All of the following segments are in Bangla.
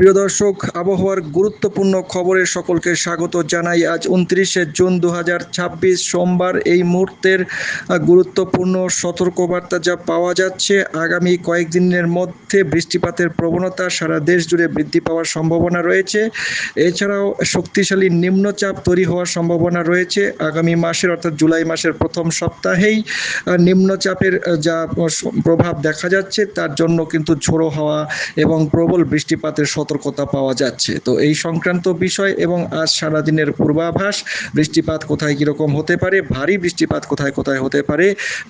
প্রিয় দর্শক, আবহাওয়ার গুরুত্বপূর্ণ খবরে সকলকে স্বাগত জানাই। আজ 29শে জুন 2026 সোমবার। এই মুহূর্তের গুরুত্বপূর্ণ সতর্কবার্তা যা পাওয়া যাচ্ছে, আগামী কয়েকদিনের মধ্যে বৃষ্টিপাতের প্রবণতা সারা দেশ জুড়ে বৃদ্ধি পাওয়ার সম্ভাবনা রয়েছে। এছাড়াও শক্তিশালী নিম্নচাপ তৈরি হওয়ার সম্ভাবনা রয়েছে। আগামী মাসের অর্থাৎ জুলাই মাসের প্রথম সপ্তাহেই নিম্নচাপের যা প্রভাব দেখা যাচ্ছে, তার জন্য কিন্তু ঝোড়ো হাওয়া এবং প্রবল বৃষ্টিপাতের সতর্কতা পাওয়া যাচ্ছে। তো এই সংক্রান্ত বিষয় এবং আজ সারাদিনের পূর্বাভাস, বৃষ্টিপাত কোথায় কীরকম হতে পারে, ভারী বৃষ্টিপাত কোথায় কোথায় হতে পারে,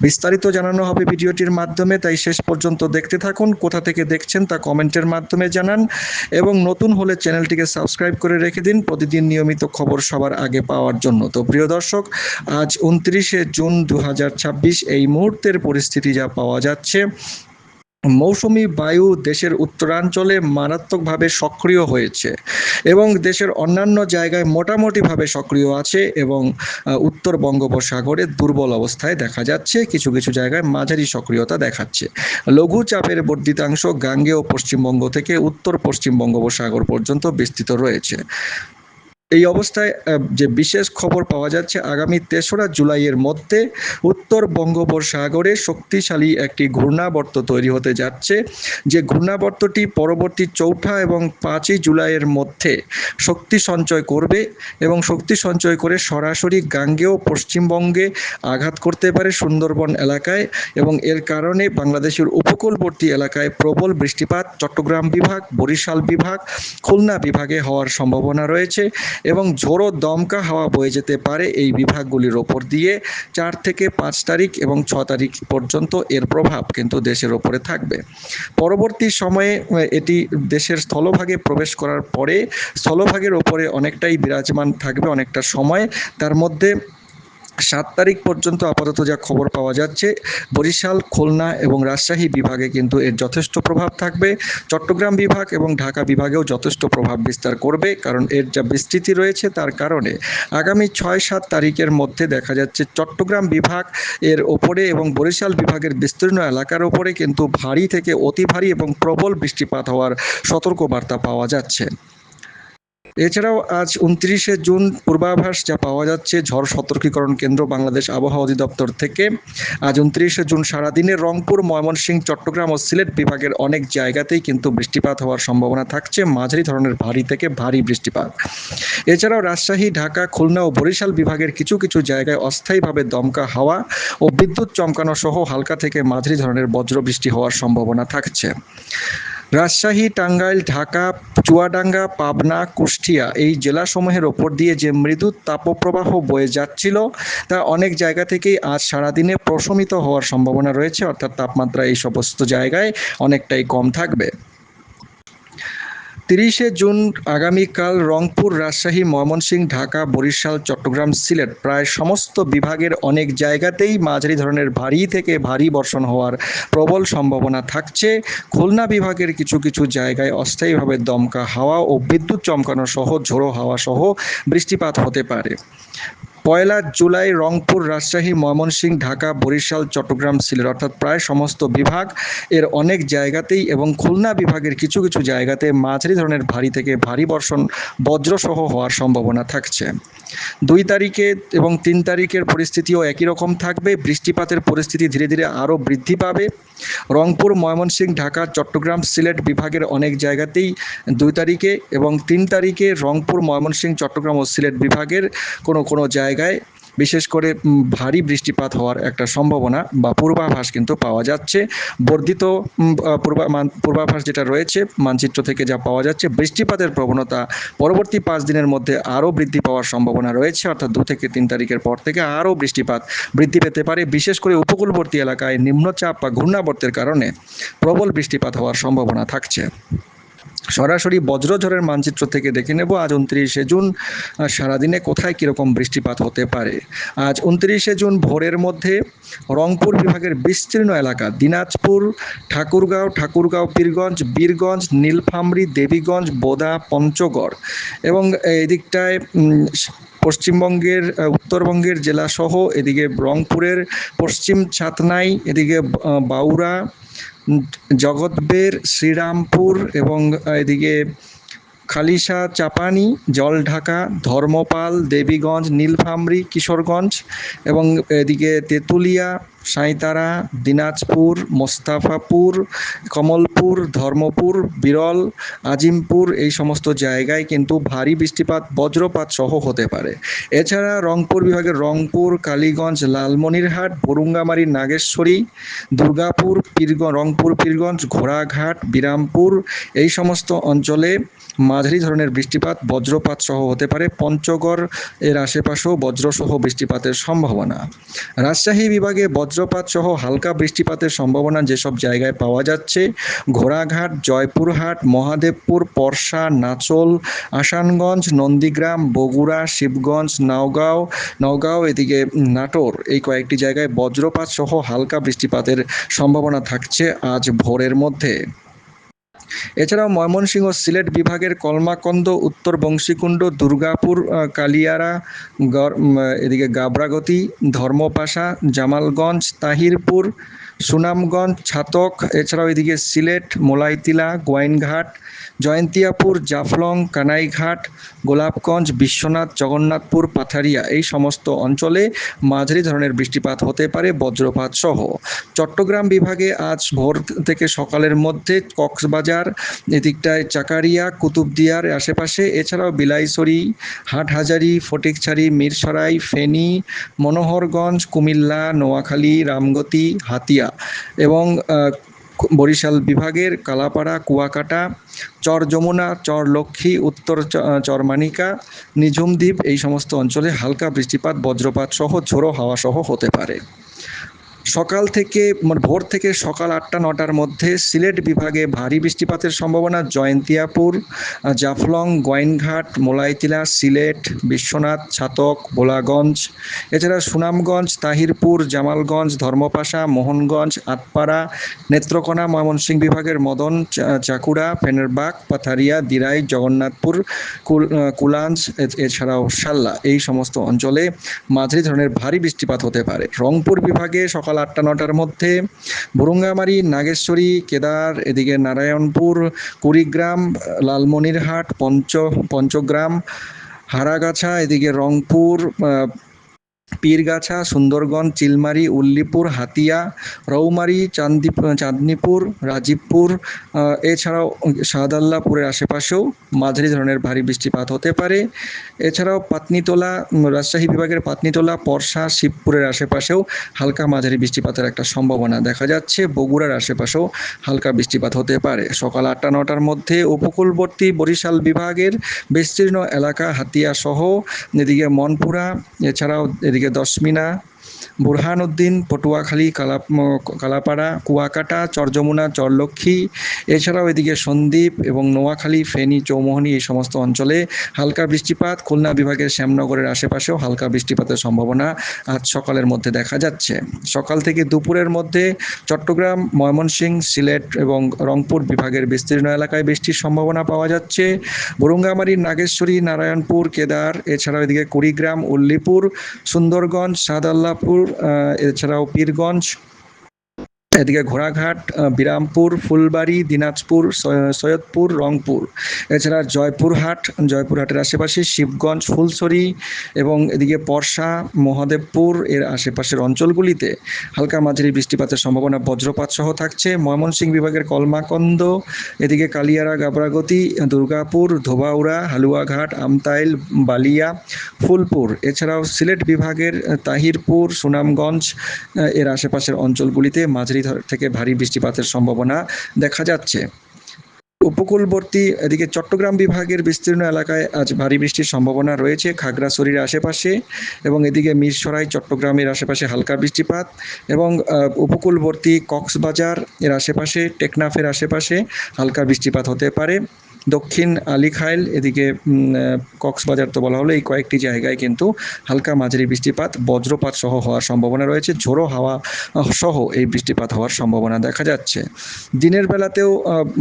বিস্তারিত জানানো হবে ভিডিওটির মাধ্যমে। তাই শেষ পর্যন্ত দেখতে থাকুন। কোথা থেকে দেখছেন তা কমেন্টের মাধ্যমে জানান এবং নতুন হলে চ্যানেলটিকে সাবস্ক্রাইব করে রেখে দিন প্রতিদিন নিয়মিত খবর সবার আগে পাওয়ার জন্য। তো প্রিয় দর্শক, আজ 29শে জুন 2026 এই মুহূর্তের পরিস্থিতি যা পাওয়া যাচ্ছে, মৌসুমি বায়ু দেশের উত্তরাঞ্চলে মারাত্মকভাবে সক্রিয় হয়েছে এবং দেশের অন্যান্য জায়গায় মোটামুটিভাবে সক্রিয় আছে এবং উত্তর বঙ্গোপসাগরে দুর্বল অবস্থায় দেখা যাচ্ছে। কিছু কিছু জায়গায় মাঝারি সক্রিয়তা দেখাচ্ছে। লঘুচাপের বর্ধিতাংশ গাঙ্গেয় পশ্চিমবঙ্গ থেকে উত্তর পশ্চিম বঙ্গোপসাগর পর্যন্ত বিস্তৃত রয়েছে। এই অবস্থায় যে বিশেষ খবর পাওয়া যাচ্ছে, আগামী 3রা জুলাইয়ের মধ্যে উত্তর বঙ্গোপসাগরে শক্তিশালী একটি ঘূর্ণাবর্ত তৈরি হতে যাচ্ছে। যে ঘূর্ণাবর্তটি পরবর্তী 4 এবং 5 জুলাইয়ের মধ্যে শক্তি সঞ্চয় করবে এবং শক্তি সঞ্চয় করে সরাসরি গাঙ্গেয় পশ্চিমবঙ্গে আঘাত করতে পারে সুন্দরবন এলাকায়, এবং এর কারণে বাংলাদেশের উপকূলবর্তী এলাকায় প্রবল বৃষ্টিপাত চট্টগ্রাম বিভাগ, বরিশাল বিভাগ, খুলনা বিভাগে হওয়ার সম্ভাবনা রয়েছে এবং ঝোড়ো দমকা হাওয়া বয়ে যেতে পারে এই বিভাগগুলির ওপর দিয়ে। 4 থেকে 5 তারিখ এবং 6 তারিখ পর্যন্ত এর প্রভাব কিন্তু দেশের ওপরে থাকবে। পরবর্তী সময়ে এটি দেশের স্থলভাগে প্রবেশ করার পরে স্থলভাগের ওপরে অনেকটাই বিরাজমান থাকবে অনেকটা সময়। তার মধ্যে 7 তারিখ পর্যন্ত আপাতত যা খবর পাওয়া যাচ্ছে, বরিশাল, খুলনা এবং রাজশাহী বিভাগে কিন্তু এর যথেষ্ট প্রভাব থাকবে। চট্টগ্রাম বিভাগ এবং ঢাকা বিভাগেও যথেষ্ট প্রভাব বিস্তার করবে, কারণ এর যা বিস্তৃতি রয়েছে তার কারণে। আগামী 6-7 তারিখের মধ্যে দেখা যাচ্ছে চট্টগ্রাম বিভাগ এর ওপরে এবং বরিশাল বিভাগের বিস্তীর্ণ এলাকার ওপরে কিন্তু ভারী থেকে অতি ভারী এবং প্রবল বৃষ্টিপাত হওয়ার সতর্কবার্তা পাওয়া যাচ্ছে। এছাড়াও আজ 29শে জুন পূর্বাভাস যা পাওয়া যাচ্ছে ঝড় সতর্কীকরণ কেন্দ্র বাংলাদেশ আবহাওয়া অধিদপ্তর থেকে, আজ 29শে জুন সারাদিনে রংপুর, ময়মনসিংহ, চট্টগ্রাম ও সিলেট বিভাগের অনেক জায়গাতেই কিন্তু বৃষ্টিপাত হওয়ার সম্ভাবনা থাকছে, মাঝারি ধরনের ভারী থেকে ভারী বৃষ্টিপাত। এছাড়াও রাজশাহী, ঢাকা, খুলনা ও বরিশাল বিভাগের কিছু কিছু জায়গায় অস্থায়ীভাবে দমকা হাওয়া ও বিদ্যুৎ চমকানো সহ হালকা থেকে মাঝারি ধরনের বজ্রবৃষ্টি হওয়ার সম্ভাবনা থাকছে। রাজশাহী, টাঙ্গাইল, ঢাকা, চুয়াডাঙ্গা, পাবনা, কুষ্টিয়া এই জেলাসমূহের ওপর দিয়ে যে মৃদু তাপপ্রবাহ বয়ে যাচ্ছিল, তা অনেক জায়গা থেকেই আজ সারাদিনে প্রশমিত হওয়ার সম্ভাবনা রয়েছে, অর্থাৎ তাপমাত্রা এই সমস্ত জায়গায় অনেকটাই কম থাকবে। 30শে জুন আগামীকাল রংপুর, রাজশাহী, ময়মনসিংহ, ঢাকা, বরিশাল, চট্টগ্রাম, সিলেট প্রায় সমস্ত বিভাগের অনেক জায়গাতেই মাঝারি ধরনের ভারী থেকে ভারী বর্ষণ হওয়ার প্রবল সম্ভাবনা থাকছে। খুলনা বিভাগের কিছু কিছু জায়গায় অস্থায়ীভাবে দমকা হাওয়া ও বিদ্যুৎ চমকানো সহ ঝোড়ো হাওয়া সহ বৃষ্টিপাত হতে পারে। 1 জুলাই রংপুর, রাজশাহী, ময়মনসিংহ, ঢাকা, বরিশাল, চট্টগ্রাম, সিলেট অর্থাৎ প্রায় সমস্ত বিভাগ এর অনেক জায়গাতেই এবং খুলনা বিভাগের কিছু কিছু জায়গাতে মাঝারি ধরনের ভারী থেকে ভারী বর্ষণ বজ্রসহ হওয়ার সম্ভাবনা থাকছে। 2 তারিখে এবং 3 তারিখের পরিস্থিতিও একই রকম থাকবে। বৃষ্টিপাতের পরিস্থিতি ধীরে ধীরে আরও বৃদ্ধি পাবে। রংপুর, ময়মনসিংহ, ঢাকা, চট্টগ্রাম, সিলেট বিভাগের অনেক জায়গাতেই 2 তারিখে এবং 3 তারিখে রংপুর, ময়মনসিংহ, চট্টগ্রাম ও সিলেট বিভাগের কোনো কোনো জায়গায় বিশেষ করে ভারী বৃষ্টিপাত হওয়ার একটা সম্ভাবনা বা পূর্বাভাস কিন্তু পাওয়া যাচ্ছে। বর্ধিত পূর্বাভাস যেটা রয়েছে মানচিত্র থেকে যা পাওয়া যাচ্ছে, বৃষ্টিপাতের প্রবণতা পরবর্তী 5 দিনের মধ্যে আরও বৃদ্ধি পাওয়ার সম্ভাবনা রয়েছে, অর্থাৎ 2 থেকে 3 তারিখের পর থেকে আরও বৃষ্টিপাত বৃদ্ধি পেতে পারে। বিশেষ করে উপকূলবর্তী এলাকায় নিম্নচাপ বা ঘূর্ণাবর্তের কারণে প্রবল বৃষ্টিপাত হওয়ার সম্ভাবনা থাকছে। সরাসরি বজ্রঝড়ের মানচিত্র থেকে দেখে নেব আজ 29শে জুন সারাদিনে কোথায় কীরকম বৃষ্টিপাত হতে পারে। আজ 29শে জুন ভোরের মধ্যে রংপুর বিভাগের বিস্তীর্ণ এলাকা দিনাজপুর, ঠাকুরগাঁও, পীরগঞ্জ, বীরগঞ্জ, নীলফামারী, দেবীগঞ্জ, বোদা, পঞ্চগড় এবং এদিকটায় পশ্চিমবঙ্গের উত্তরবঙ্গের জেলাসহ এদিকে রংপুরের পশ্চিম ছাতনাই, এদিকে বাউরা, জগৎবের, শ্রীরামপুর এবং এদিকে খালিশা, চাপানি, জলঢাকা, ধর্মপাল, দেবীগঞ্জ, নীলফামারী, কিশোরগঞ্জ এবং এদিকে তেঁতুলিয়া, সাঁইতারা, দিনাজপুর, মোস্তাফাপুর, কমলপুর, ধর্মপুর, বিরল, আজিমপুর এই সমস্ত জায়গায় কিন্তু ভারী বৃষ্টিপাত বজ্রপাত সহ হতে পারে। এছাড়া রংপুর বিভাগের রংপুর, কালীগঞ্জ, লালমনিরহাট, বরুঙ্গামারী, নাগেশ্বরী, দুর্গাপুর, রংপুর পীরগঞ্জ, ঘোড়াঘাট, বিরামপুর এই সমস্ত অঞ্চলে মাঝারি ধরনের বৃষ্টিপাত বজ্রপাত সহ হতে পারে। পঞ্চগড় এর আশেপাশেও বজ্রসহ বৃষ্টিপাতের সম্ভাবনা। রাজশাহী বিভাগে বজ্রপাত সহ হালকা বৃষ্টিপাতের সম্ভাবনা যেসব জায়গায় পাওয়া যাচ্ছে: ঘোড়াঘাট, জয়পুরহাট, মহাদেবপুর, পরশা, নাচল, আসানগঞ্জ, নন্দীগ্রাম, বগুড়া, শিবগঞ্জ, নওগাঁও এদিকে নাটোর এই কয়েকটি জায়গায় বজ্রপাত সহ হালকা বৃষ্টিপাতের সম্ভাবনা থাকছে আজ ভোরের মধ্যে। এছাড়াও ময়মনসিংহ সিলেট বিভাগের কলমাকন্দ, উত্তর বংশীকুণ্ড, দুর্গাপুর, কালিয়ারা, এদিকে গাবরাগতি, ধর্মপাশা, জামালগঞ্জ, তাহিরপুর, সুনামগঞ্জ, ছাতক, এছাড়াও এদিকে সিলেট, মোলাইতিলা, গোয়াইনঘাট, জয়ন্তিয়াপুর, জাফলং, কানাইঘাট, গোলাপগঞ্জ, বিশ্বনাথ, জগন্নাথপুর, পাথারিয়া এই সমস্ত অঞ্চলে মাঝারি ধরনের বৃষ্টিপাত হতে পারে বজ্রপাত সহ। চট্টগ্রাম বিভাগে আজ ভোর থেকে সকালের মধ্যে কক্সবাজার এদিকটায়, চাকারিয়া, কুতুবদিয়ার আশেপাশে, এছাড়াও বিলাইছড়ি, হাটহাজারী, ফটিকছড়ি, মিরসরাই, ফেনী, মনোহরগঞ্জ, কুমিল্লা, নোয়াখালী, রামগতি, হাতিয়া এবং বরিশাল বিভাগের কালাপাড়া, কুয়াকাটা, চর যমুনা, চর লক্ষ্মী, উত্তর চরমানিকা, নিঝুমদ্বীপ এই সমস্ত অঞ্চলে হালকা বৃষ্টিপাত বজ্রপাত সহ ঝোড়ো হাওয়া সহ হতে পারে। সকাল থেকে ভোর থেকে সকাল 8টা-9টার মধ্যে সিলেট বিভাগে ভারী বৃষ্টিপাতের সম্ভাবনা জয়ন্তিয়াপুর, জাফলং, গোয়াইনঘাট, মোলাইতিলা, সিলেট, বিশ্বনাথ, ছাতক, ভোলাগঞ্জ, এছাড়া সুনামগঞ্জ, তাহিরপুর, জামালগঞ্জ, ধর্মপাশা, মোহনগঞ্জ, আটপাড়া, নেত্রকোনা, ময়মনসিংহ বিভাগের মদন, চাকুড়া, ফেনেরবাগ, পাথারিয়া, দিরাই, জগন্নাথপুর, কুলাঞ্জ, এছাড়াও সাল্লা এই সমস্ত অঞ্চলে মাঝারি ধরনের ভারী বৃষ্টিপাত হতে পারে। রংপুর বিভাগে সকাল 8টা-9টার মধ্যে বরুঙ্গামারী, নাগেশ্বরী, কেদার, এদিকে নারায়ণপুর, কুড়িগ্রাম, লালমনিরহাট, পঞ্চগ্রাম, হারাগাছা, এদিকে রংপুর, পীরগাছা, সুন্দরগঞ্জ, চিলমারি, উল্লিপুর, হাতিয়া, রৌমারী, চাঁদনীপুর, রাজীবপুর, এছাড়াও শাহদাল্লাপুরের আশেপাশেও মাঝারি ধরনের ভারী বৃষ্টিপাত হতে পারে। এছাড়াও পাতনিতলা, রাজশাহী বিভাগের পাতনিতলা, পরশা, শিবপুরের আশেপাশেও হালকা মাঝারি বৃষ্টিপাতের একটা সম্ভাবনা দেখা যাচ্ছে। বগুড়ার আশেপাশেও হালকা বৃষ্টিপাত হতে পারে। সকাল 8টা-9টার মধ্যে উপকূলবর্তী বরিশাল বিভাগের বিস্তীর্ণ এলাকা, হাতিয়া সহ এদিকে মনপুরা, এছাড়াও এদিকে দশমিনা, বুরহানুদ্দিন, পটুয়াখালী, কালাপাড়া, কুয়াকাটা, চরযমুনা, চরলক্ষ্মী, এছাড়াও এদিকে সন্দ্বীপ এবং নোয়াখালী, ফেনী, চৌমোহনী এই সমস্ত অঞ্চলে হালকা বৃষ্টিপাত। খুলনা বিভাগের শ্যামনগরের আশেপাশেও হালকা বৃষ্টিপাতের সম্ভাবনা আজ সকালের মধ্যে দেখা যাচ্ছে। সকাল থেকে দুপুরের মধ্যে চট্টগ্রাম, ময়মনসিংহ, সিলেট এবং রংপুর বিভাগের বিস্তীর্ণ এলাকায় বৃষ্টির সম্ভাবনা পাওয়া যাচ্ছে। বরুঙ্গামারী, নাগেশ্বরী, নারায়ণপুর, কেদার, এছাড়াও এদিকে কুড়িগ্রাম, উল্লিপুর, সুন্দরগঞ্জ, শাহদাল্লাপুর, এছাড়াও পীরগঞ্জ, এদিকে ঘোড়াঘাট, বিরামপুর, ফুলবাড়ি, দিনাজপুর, সৈয়দপুর, রংপুর, এছাড়া জয়পুরহাটের আশেপাশে শিবগঞ্জ, ফুলছড়ি এবং এদিকে পরশা, মহাদেবপুর এর আশেপাশের অঞ্চলগুলিতে হালকা মাঝারি বৃষ্টিপাতের সম্ভাবনা বজ্রপাত সহ থাকছে। ময়মনসিংহ বিভাগের কলমাকন্দ, এদিকে কালিয়ারা, গাবরাগতি, দুর্গাপুর, ধোবাউড়া, হালুয়াঘাট, আমতাইল, বালিয়া, ফুলপুর, এছাড়াও সিলেট বিভাগের তাহিরপুর, সুনামগঞ্জ এর আশেপাশের অঞ্চলগুলিতে মাঝারি থেকে ভারী বৃষ্টিপাতের সম্ভাবনা দেখা যাচ্ছে। উপকূলবর্তী এদিকে চট্টগ্রাম বিভাগের বিস্তীর্ণ এলাকায় আজ ভারী বৃষ্টির সম্ভাবনা রয়েছে। খাগড়াছড়ির আশেপাশে এবং এদিকে মিরসরাই, চট্টগ্রামের আশেপাশে হালকা বৃষ্টিপাত এবং উপকূলবর্তী কক্সবাজার এর আশেপাশে, টেকনাফের আশেপাশে হালকা বৃষ্টিপাত হতে পারে। দক্ষিণ আলীখাইল, এদিকে কক্সবাজার তো বলা হলো, এই কয়েকটি জায়গায় কিন্তু হালকা মাঝারি বৃষ্টিপাত বজ্রপাত সহ হওয়ার সম্ভাবনা রয়েছে। ঝোড়ো হাওয়া সহ এই বৃষ্টিপাত হওয়ার সম্ভাবনা দেখা যাচ্ছে। দিনের বেলাতেও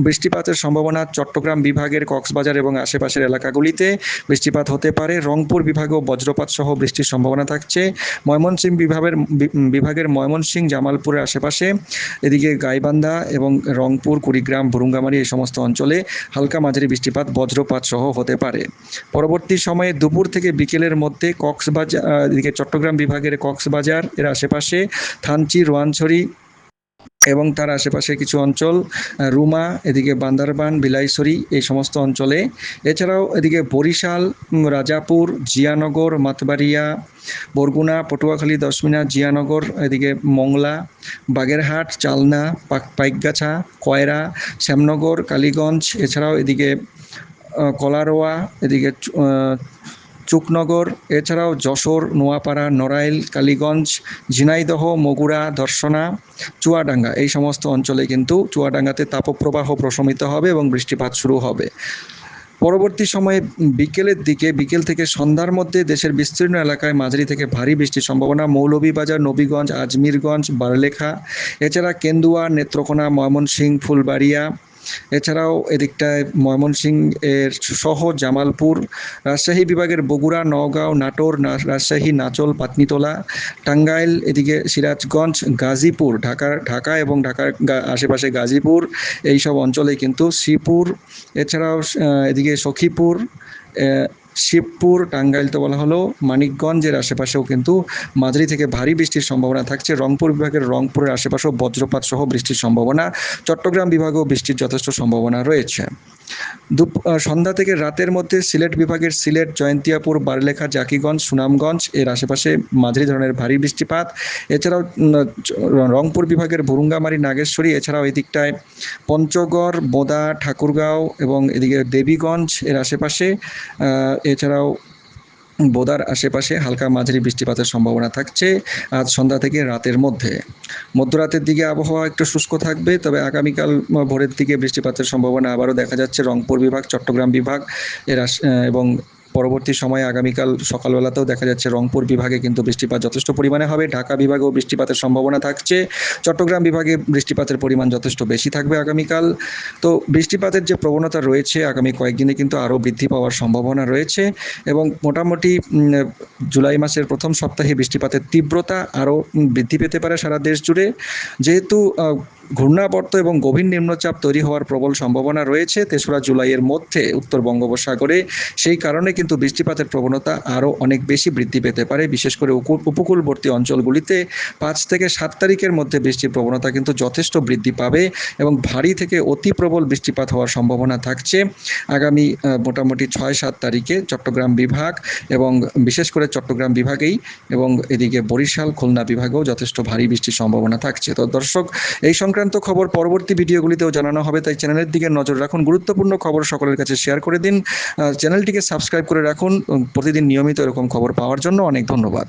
বৃষ্টিপাতের সম্ভাবনা চট্টগ্রাম বিভাগের কক্সবাজার এবং আশেপাশের এলাকাগুলিতে বৃষ্টিপাত হতে পারে। রংপুর বিভাগেও বজ্রপাত সহ বৃষ্টির সম্ভাবনা থাকছে। ময়মনসিংহ বিভাগের ময়মনসিংহ, জামালপুরের আশেপাশে, এদিকে গাইবান্ধা এবং রংপুর, কুড়িগ্রাম, বরুঙ্গামারী এই সমস্ত অঞ্চলে হালকা মাঝারি বৃষ্টিপাত বজ্রপাত সহ হতে পারে। পরবর্তী সময়ে দুপুর থেকে বিকেলের মধ্যে কক্সবাজার এদিকে চট্টগ্রাম বিভাগের কক্সবাজার এর আশেপাশে, থানচি, রোয়াংছড়ি এবং তার আশেপাশে কিছু অঞ্চল, রুমা, এদিকে বান্দরবান, বিলাইছড়ি, এই সমস্ত অঞ্চলে। এছাড়াও এদিকে বরিশাল, রাজাপুর, জিয়ানগর, মাতবাড়িয়া, বরগুনা, পটুয়াখালী, দশমিনা, জিয়ানগর, এদিকে মংলা, বাগেরহাট, চালনা, পাইকগাছা, কয়রা, শ্যামনগর, কালীগঞ্জ, এছাড়াও এদিকে কলারোয়া, এদিকে চুকনগর, এছাড়াও যশোর, নোয়াপাড়া, নড়াইল, কালীগঞ্জ, ঝিনাইদহ, বগুড়া, দর্শনা, চুয়াডাঙ্গা, এই সমস্ত অঞ্চলে কিন্তু চুয়াডাঙ্গাতে তাপপ্রবাহ প্রশমিত হবে এবং বৃষ্টিপাত শুরু হবে। পরবর্তী সময়ে বিকেল থেকে সন্ধ্যার মধ্যে দেশের বিস্তীর্ণ এলাকায় মাঝারি থেকে ভারী বৃষ্টির সম্ভাবনা। মৌলভীবাজার, নবীগঞ্জ, আজমিরগঞ্জ, বারলেখা, এছাড়া কেন্দুয়া, নেত্রকোনা, ময়মনসিংহ, ফুলবাড়িয়া, এছাড়াও এদিকটায় ময়মনসিংহ এর সহ জামালপুর, রাজশাহী বিভাগের বগুড়া, নওগাঁও, নাটোর, রাজশাহী, নাচল, পাতনিতলা, টাঙ্গাইল, এদিকে সিরাজগঞ্জ, গাজীপুর, ঢাকা এবং ঢাকার আশেপাশে গাজীপুর, এই সব অঞ্চলে কিন্তু শ্রীপুর, এছাড়াও এদিকে সখীপুর, শিবপুর, টাঙ্গাইল তো বলা হলো, মানিকগঞ্জের আশেপাশেও কিন্তু মাঝারি থেকে ভারী বৃষ্টির সম্ভাবনা থাকছে। রংপুর বিভাগের রংপুরের আশেপাশেও বজ্রপাত সহ বৃষ্টির সম্ভাবনা। চট্টগ্রাম বিভাগেও বৃষ্টির যথেষ্ট সম্ভাবনা রয়েছে। সন্ধ্যা থেকে রাতের মধ্যে সিলেট বিভাগের সিলেট, জয়ন্তিয়াপুর, বারলেখা, জাকিগঞ্জ, সুনামগঞ্জ এর আশেপাশে মাঝারি ধরনের ভারী বৃষ্টিপাত। এছাড়াও রংপুর বিভাগের ভুরুঙ্গামারী, নাগেশ্বরী, এছাড়াও এদিকটায় পঞ্চগড়, বোদা, ঠাকুরগাঁও এবং এদিকে দেবীগঞ্জ এর আশেপাশে, এছাড়াও বোদার আশেপাশে হালকা মাঝারি বৃষ্টিপাতের সম্ভাবনা থাকছে আজ সন্ধ্যা থেকে রাতের মধ্যে। মধ্যরাতের দিকে আবহাওয়া একটু শুষ্ক থাকবে, তবে আগামীকাল ভোরের দিকে বৃষ্টিপাতের সম্ভাবনা আবারও দেখা যাচ্ছে রংপুর বিভাগ, চট্টগ্রাম বিভাগ এবং পরবর্তী সময়ে আগামীকাল সকালবেলাতেও দেখা যাচ্ছে রংপুর বিভাগে কিন্তু বৃষ্টিপাত যথেষ্ট পরিমাণে হবে। ঢাকা বিভাগেও বৃষ্টিপাতের সম্ভাবনা থাকছে। চট্টগ্রাম বিভাগে বৃষ্টিপাতের পরিমাণ যথেষ্ট বেশি থাকবে আগামীকাল। তো বৃষ্টিপাতের যে প্রবণতা রয়েছে আগামী কয়েকদিনে কিন্তু আরও বৃদ্ধি পাওয়ার সম্ভাবনা রয়েছে এবং মোটামুটি জুলাই মাসের প্রথম সপ্তাহে বৃষ্টিপাতের তীব্রতা আরও বৃদ্ধি পেতে পারে সারা দেশ জুড়ে। যেহেতু ঘূর্ণাবর্ত এবং গভীর নিম্নচাপ তৈরি হওয়ার প্রবল সম্ভাবনা রয়েছে ৩রা জুলাইয়ের মধ্যে উত্তর বঙ্গোপসাগরে, সেই কারণে কিন্তু বৃষ্টিপাতের প্রবণতা আরও অনেক বেশি বৃদ্ধি পেতে পারে। বিশেষ করে উপকূলবর্তী অঞ্চলগুলিতে ৫ থেকে ৭ তারিখের মধ্যে বৃষ্টির প্রবণতা কিন্তু যথেষ্ট বৃদ্ধি পাবে এবং ভারী থেকে অতি প্রবল বৃষ্টিপাত হওয়ার সম্ভাবনা থাকছে আগামী মোটামুটি ৬-৭ তারিখে চট্টগ্রাম বিভাগ এবং বিশেষ করে চট্টগ্রাম বিভাগেই, এবং এদিকে বরিশাল, খুলনা বিভাগেও যথেষ্ট ভারী বৃষ্টির সম্ভাবনা থাকছে। তো দর্শক, এই সংক্রান্ত খবর পরবর্তী ভিডিওগুলিতেও জানানো হবে, তাই চ্যানেলের দিকে নজর রাখুন। গুরুত্বপূর্ণ খবর সকলের কাছে শেয়ার করে দিন, চ্যানেলটিকে সাবস্ক্রাইব করে রাখুন প্রতিদিন নিয়মিত এরকম খবর পাওয়ার জন্য। অনেক ধন্যবাদ।